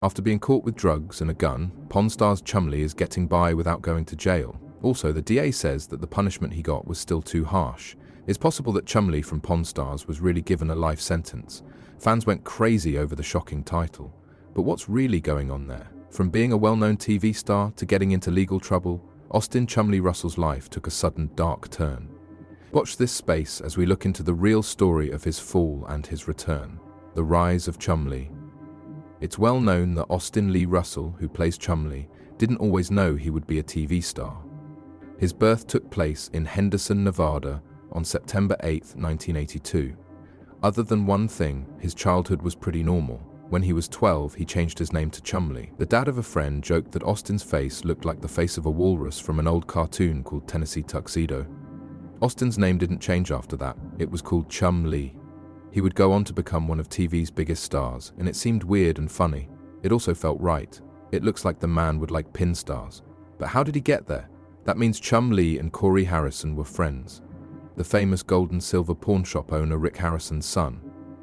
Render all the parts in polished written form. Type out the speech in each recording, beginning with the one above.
After being caught with drugs and a gun, Pawn Stars Chumlee is getting by without going to jail. Also, the DA says that the punishment he got was still too harsh. It's possible that Chumlee from Pawn Stars was really given a life sentence. Fans went crazy over the shocking title. But what's really going on there? From being a well-known TV star to getting into legal trouble, Austin Chumlee Russell's life took a sudden dark turn. Watch this space as we look into the real story of his fall and his return. The rise of Chumlee. It's well known that Austin Lee Russell, who plays Chumlee, didn't always know he would be a TV star. His birth took place in Henderson, Nevada on September 8, 1982. Other than one thing, his childhood was pretty normal. When he was 12, he changed his name to Chumlee. The dad of a friend joked that Austin's face looked like the face of a walrus from an old cartoon called Tennessee Tuxedo. Austin's name didn't change after that. It was called Chumlee. He would go on to become one of TV's biggest stars, and it seemed weird and funny. It also felt right. It looks like the man would like pin stars. But how did he get there? That means Chumlee and Corey Harrison were friends. The famous gold and silver pawn shop owner Rick Harrison's son.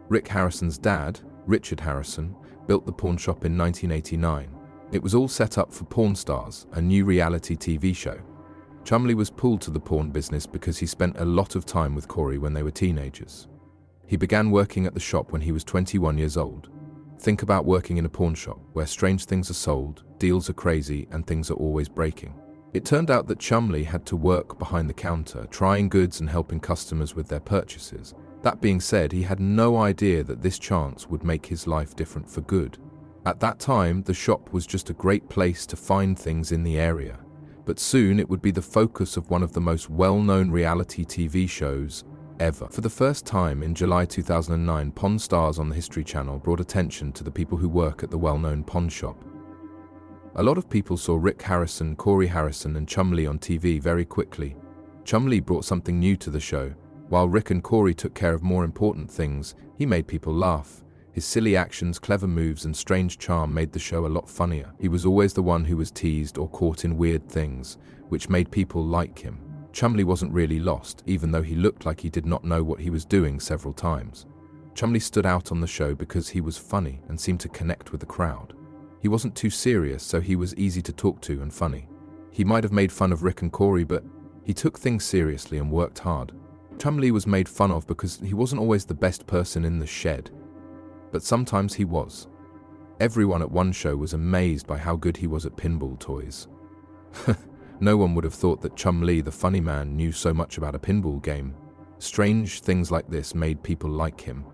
Rick Harrison's dad, Richard Harrison, built the pawn shop in 1989. It was all set up for Pawn Stars, a new reality TV show. Chumlee was pulled to the pawn business because he spent a lot of time with Corey when they were teenagers. He began working at the shop when he was 21 years old. Think about working in a pawn shop, where strange things are sold, deals are crazy, and things are always breaking. It turned out that Chumlee had to work behind the counter, trying goods and helping customers with their purchases. That being said, he had no idea that this chance would make his life different for good. At that time, the shop was just a great place to find things in the area. But soon it would be the focus of one of the most well-known reality TV shows ever. For the first time in July 2009, Pawn Stars on the History Channel brought attention to the people who work at the well-known pawn shop. A lot of people saw Rick Harrison, Corey Harrison, and Chumlee on TV very quickly. Chumlee brought something new to the show. While Rick and Corey took care of more important things, he made people laugh. His silly actions, clever moves, and strange charm made the show a lot funnier. He was always the one who was teased or caught in weird things, which made people like him. Chumlee wasn't really lost, even though he looked like he did not know what he was doing several times. Chumlee stood out on the show because he was funny and seemed to connect with the crowd. He wasn't too serious, so he was easy to talk to and funny. He might have made fun of Rick and Corey, but he took things seriously and worked hard. Chumlee was made fun of because he wasn't always the best person in the shed, but sometimes he was. Everyone at one show was amazed by how good he was at pinball toys. No one would have thought that Chumlee, the funny man, knew so much about a pinball game. Strange things like this made people like him.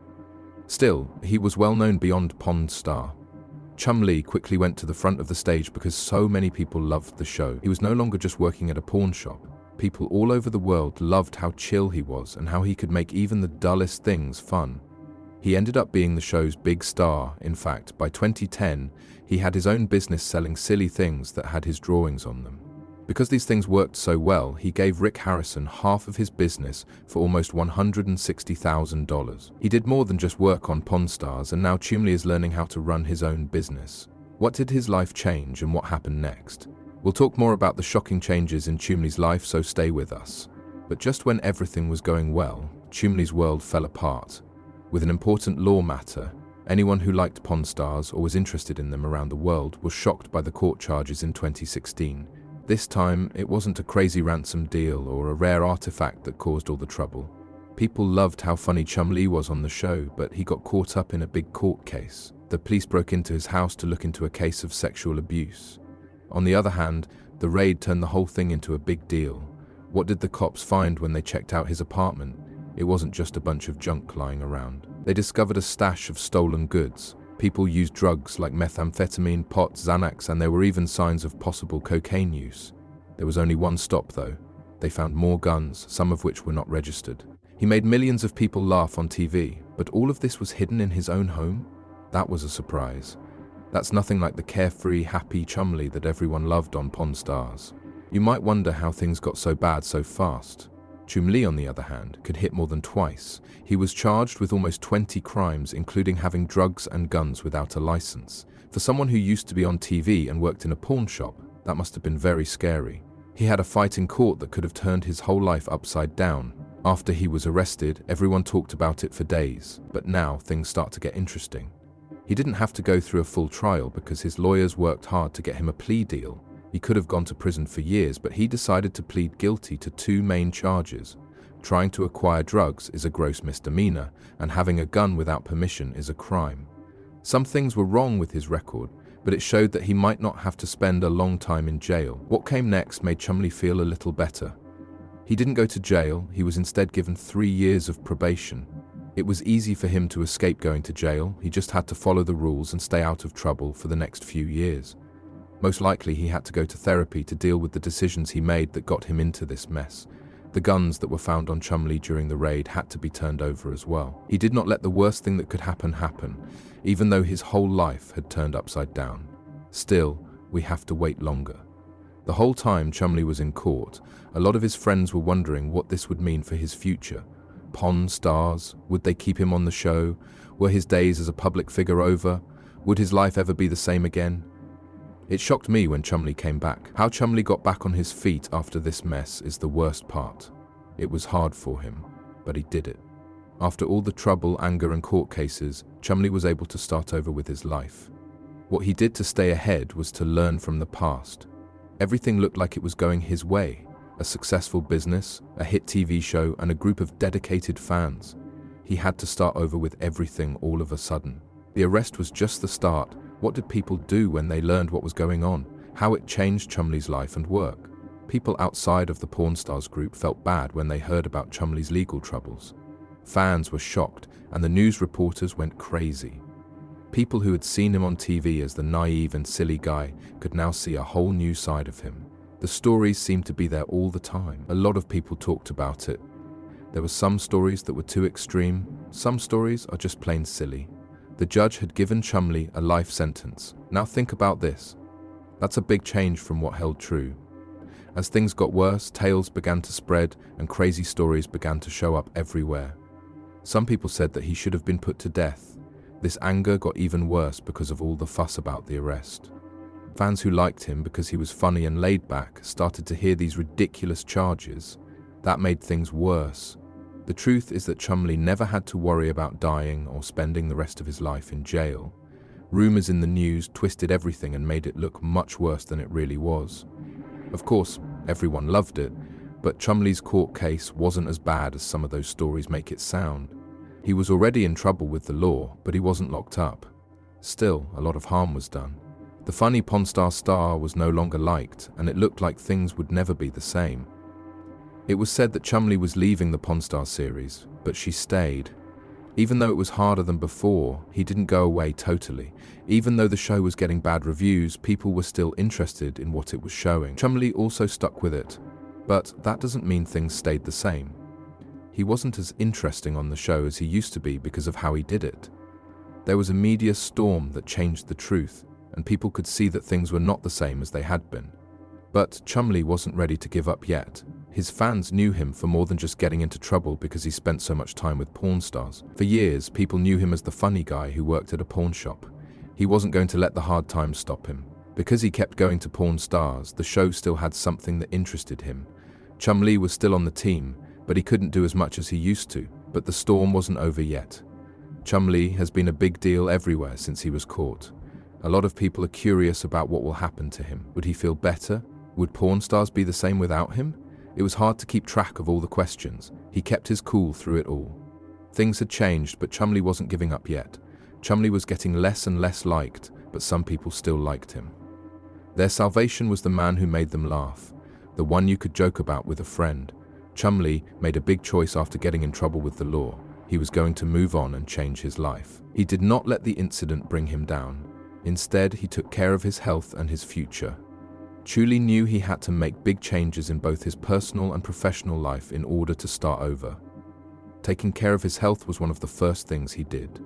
Still, he was well known beyond Pawn Star. Chumlee quickly went to the front of the stage because so many people loved the show. He was no longer just working at a pawn shop. People all over the world loved how chill he was and how he could make even the dullest things fun. He ended up being the show's big star. In fact, by 2010, he had his own business selling silly things that had his drawings on them. Because these things worked so well, he gave Rick Harrison half of his business for almost $160,000. He did more than just work on Pawn Stars, and now Chumlee is learning how to run his own business. What did his life change and what happened next? We'll talk more about the shocking changes in Chumlee's life, so stay with us. But just when everything was going well, Chumlee's world fell apart. With an important law matter, anyone who liked Pawn Stars or was interested in them around the world was shocked by the court charges in 2016. This time, it wasn't a crazy ransom deal or a rare artifact that caused all the trouble. People loved how funny Chumlee was on the show, but he got caught up in a big court case. The police broke into his house to look into a case of sexual abuse. On the other hand, the raid turned the whole thing into a big deal. What did the cops find when they checked out his apartment? It wasn't just a bunch of junk lying around. They discovered a stash of stolen goods. People used drugs like methamphetamine, pot, Xanax, and there were even signs of possible cocaine use. There was only one stop, though. They found more guns, some of which were not registered. He made millions of people laugh on TV, but all of this was hidden in his own home? That was a surprise. That's nothing like the carefree, happy Chumlee that everyone loved on Pawn Stars. You might wonder how things got so bad so fast. Chumlee, on the other hand, could hit more than twice. He was charged with almost 20 crimes, including having drugs and guns without a license. For someone who used to be on TV and worked in a pawn shop, that must have been very scary. He had a fight in court that could have turned his whole life upside down. After he was arrested, everyone talked about it for days, but now things start to get interesting. He He didn't have to go through a full trial because his lawyers worked hard to get him a plea deal. He could have gone to prison for years, but he decided to plead guilty to two main charges. Trying to acquire drugs is a gross misdemeanor, and having a gun without permission is a crime. Some things were wrong with his record, but it showed that he might not have to spend a long time in jail. What came next made Chumlee feel a little better. He didn't go to jail, he was instead given 3 years of probation. It was easy for him to escape going to jail, he just had to follow the rules and stay out of trouble for the next few years. Most likely he had to go to therapy to deal with the decisions he made that got him into this mess. The guns that were found on Chumlee during the raid had to be turned over as well. He did not let the worst thing that could happen, even though his whole life had turned upside down. Still, we have to wait longer. The whole time Chumlee was in court, a lot of his friends were wondering what this would mean for his future. Pawn Stars, would they keep him on the show? Were his days as a public figure over? Would his life ever be the same again? It shocked me when Chumlee came back. How Chumlee got back on his feet after this mess is the worst part. It was hard for him, but he did it. After all the trouble, anger and court cases, Chumlee was able to start over with his life. What he did to stay ahead was to learn from the past. Everything looked like it was going his way. A successful business, a hit TV show, and a group of dedicated fans. He had to start over with everything all of a sudden. The arrest was just the start. What did people do when they learned what was going on? How it changed Chumlee's life and work? People outside of the Pawn Stars group felt bad when they heard about Chumlee's legal troubles. Fans were shocked, and the news reporters went crazy. People who had seen him on TV as the naive and silly guy could now see a whole new side of him. The stories seemed to be there all the time. A lot of people talked about it. There were some stories that were too extreme. Some stories are just plain silly. The judge had given Chumlee a life sentence. Now think about this. That's a big change from what held true. As things got worse, tales began to spread and crazy stories began to show up everywhere. Some people said that he should have been put to death. This anger got even worse because of all the fuss about the arrest. Fans who liked him because he was funny and laid back started to hear these ridiculous charges. That made things worse. The truth is that Chumlee never had to worry about dying or spending the rest of his life in jail. Rumors in the news twisted everything and made it look much worse than it really was. Of course, everyone loved it, but Chumlee's court case wasn't as bad as some of those stories make it sound. He was already in trouble with the law, but he wasn't locked up. Still, a lot of harm was done. The funny Pawn Stars star was no longer liked, and it looked like things would never be the same. It was said that Chumlee was leaving the Pawn Stars series, but she stayed. Even though it was harder than before, he didn't go away totally. Even though the show was getting bad reviews, people were still interested in what it was showing. Chumlee also stuck with it, but that doesn't mean things stayed the same. He wasn't as interesting on the show as he used to be because of how he did it. There was a media storm that changed the truth, and people could see that things were not the same as they had been. But Chumlee wasn't ready to give up yet. His fans knew him for more than just getting into trouble because he spent so much time with Pawn Stars. For years, people knew him as the funny guy who worked at a pawn shop. He wasn't going to let the hard times stop him. Because he kept going to Pawn Stars, the show still had something that interested him. Chumlee was still on the team, but he couldn't do as much as he used to. But the storm wasn't over yet. Chumlee has been a big deal everywhere since he was caught. A lot of people are curious about what will happen to him. Would he feel better? Would Pawn Stars be the same without him? It was hard to keep track of all the questions. He kept his cool through it all. Things had changed, but Chumlee wasn't giving up yet. Chumlee was getting less and less liked, but some people still liked him. Their salvation was the man who made them laugh, the one you could joke about with a friend. Chumlee made a big choice after getting in trouble with the law. He was going to move on and change his life. He did not let the incident bring him down. Instead, he took care of his health and his future. Chumlee knew he had to make big changes in both his personal and professional life in order to start over. Taking care of his health was one of the first things he did.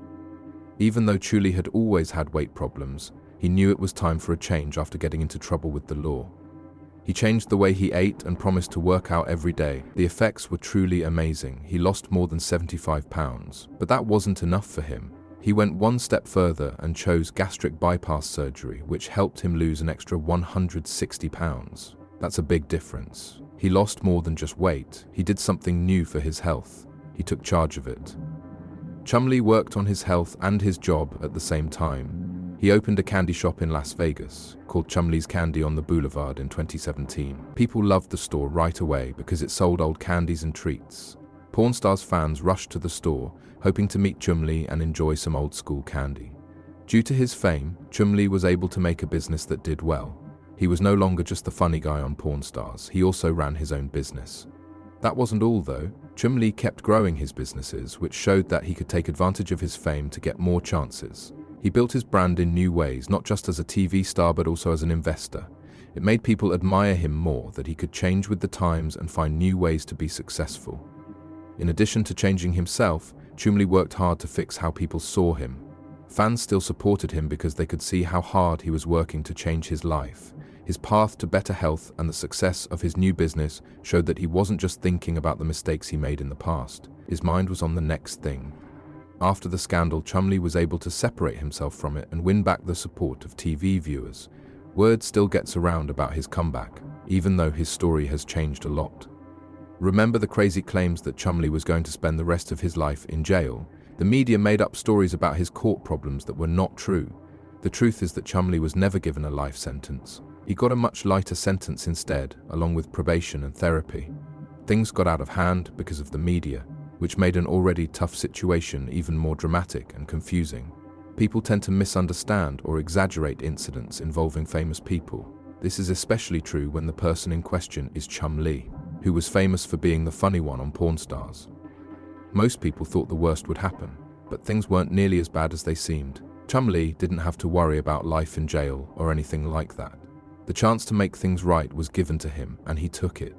Even though Chumlee had always had weight problems, he knew it was time for a change after getting into trouble with the law. He changed the way he ate and promised to work out every day. The effects were truly amazing. He lost more than 75 pounds, but that wasn't enough for him. He went one step further and chose gastric bypass surgery, which helped him lose an extra 160 pounds. That's a big difference. He lost more than just weight. He did something new for his health. He took charge of it. Chumlee worked on his health and his job at the same time. He opened a candy shop in Las Vegas, called Chumlee's Candy on the Boulevard in 2017. People loved the store right away because it sold old candies and treats. Porn stars fans rushed to the store, hoping to meet Chumlee and enjoy some old school candy. Due to his fame, Chumlee was able to make a business that did well. He was no longer just the funny guy on Porn Stars, he also ran his own business. That wasn't all though. Chumlee kept growing his businesses, which showed that he could take advantage of his fame to get more chances. He built his brand in new ways, not just as a TV star but also as an investor. It made people admire him more, that he could change with the times and find new ways to be successful. In addition to changing himself, Chumlee worked hard to fix how people saw him. Fans still supported him because they could see how hard he was working to change his life. His path to better health and the success of his new business showed that he wasn't just thinking about the mistakes he made in the past. His mind was on the next thing. After the scandal, Chumlee was able to separate himself from it and win back the support of TV viewers. Word still gets around about his comeback, even though his story has changed a lot. Remember the crazy claims that Chumlee was going to spend the rest of his life in jail? The media made up stories about his court problems that were not true. The truth is that Chumlee was never given a life sentence. He got a much lighter sentence instead, along with probation and therapy. Things got out of hand because of the media, which made an already tough situation even more dramatic and confusing. People tend to misunderstand or exaggerate incidents involving famous people. This is especially true when the person in question is Chumlee, who was famous for being the funny one on Porn Stars. Most people thought the worst would happen, but things weren't nearly as bad as they seemed. Chumlee didn't have to worry about life in jail or anything like that. The chance to make things right was given to him, and he took it.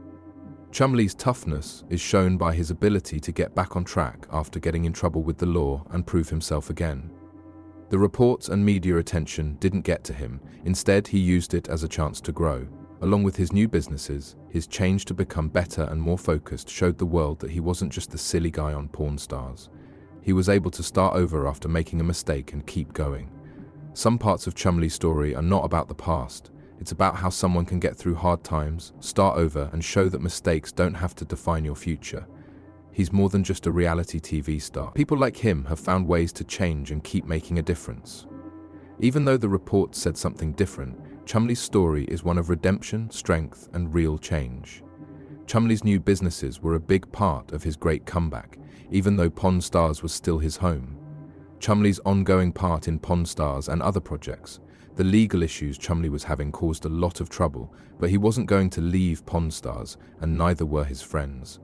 Chumlee's toughness is shown by his ability to get back on track after getting in trouble with the law and prove himself again. The reports and media attention didn't get to him. Instead, he used it as a chance to grow. Along with his new businesses, his change to become better and more focused showed the world that he wasn't just the silly guy on Porn Stars. He was able to start over after making a mistake and keep going. Some parts of Chumlee's story are not about the past. It's about how someone can get through hard times, start over, and show that mistakes don't have to define your future. He's more than just a reality TV star. People like him have found ways to change and keep making a difference. Even though the reports said something different, Chumlee's story is one of redemption, strength, and real change. Chumlee's new businesses were a big part of his great comeback, even though Porn Stars was still his home. Chumlee's ongoing part in Porn Stars and other projects, the legal issues Chumlee was having caused a lot of trouble, but he wasn't going to leave Porn Stars, and neither were his friends.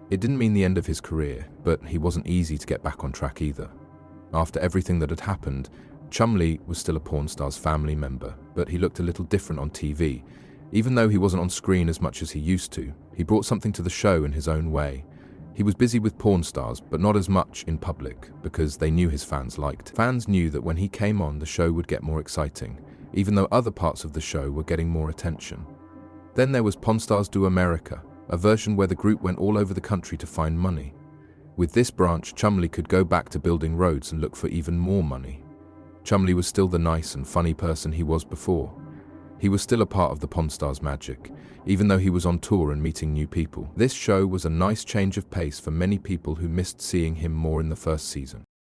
It didn't mean the end of his career, but he wasn't easy to get back on track either. After everything that had happened, Chumlee was still a Porn Stars family member, but he looked a little different on TV. Even though he wasn't on screen as much as he used to, he brought something to the show in his own way. He was busy with Porn Stars, but not as much in public, because they knew his fans liked. Fans knew that when he came on, the show would get more exciting, even though other parts of the show were getting more attention. Then there was Porn Stars Do America, a version where the group went all over the country to find money. With this branch, Chumlee could go back to building roads and look for even more money. Chumlee was still the nice and funny person he was before. He was still a part of the Porn Stars magic, even though he was on tour and meeting new people. This show was a nice change of pace for many people who missed seeing him more in the first season.